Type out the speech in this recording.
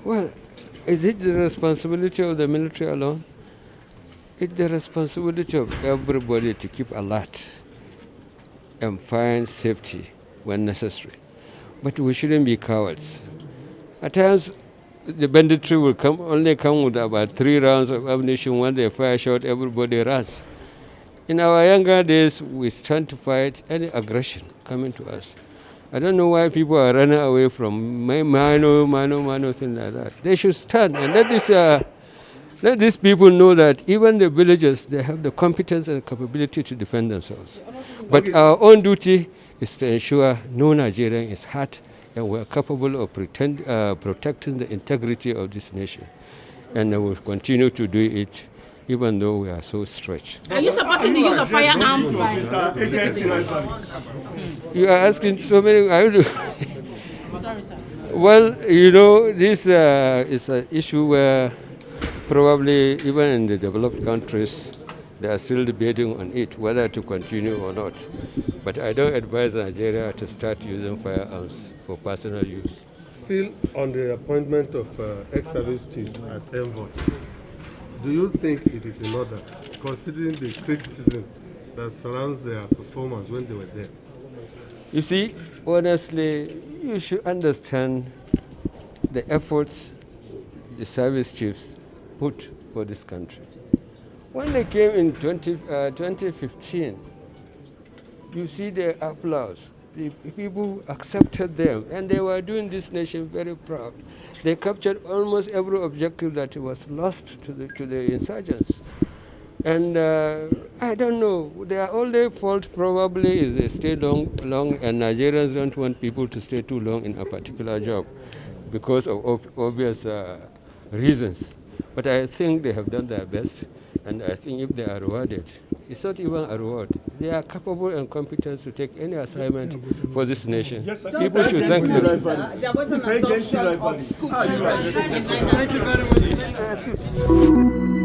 Well, is it the responsibility of the military alone? It's the responsibility of everybody to keep alert and find safety when necessary. But we shouldn't be cowards. At times, the banditry will only come with about 3 rounds of ammunition. When they fire shot, everybody runs. In our younger days, we stand to fight any aggression coming to us. I don't know why people are running away from minor thing like that. They should stand and let these people know that even the villagers, they have the competence and capability to defend themselves. But our own duty is to ensure no Nigerian is hurt and we're capable of protecting the integrity of this nation. And we will continue to do it even though we are so stretched. Are you supporting the use of firearms by citizens? You are asking so many. Sorry, sir. Well, this is an issue where probably even in the developed countries, they are still debating on it, whether to continue or not. But I don't advise Nigeria to start using firearms for personal use. Still on the appointment of ex-service chiefs as envoy, do you think it is in order, considering the criticism that surrounds their performance when they were there? You see, honestly, you should understand the efforts the service chiefs put for this country. When they came in 2015, you see the applause. The people accepted them, and they were doing this nation very proud. They captured almost every objective that was lost to the insurgents. And I don't know, their only fault probably is they stay long, and Nigerians don't want people to stay too long in a particular job because of obvious reasons. But I think they have done their best, and I think if they are rewarded, it's not even a reward. They are capable and competent to take any assignment for this nation. Yes, People should thank them. There was an adoption of school children. Thank you very much.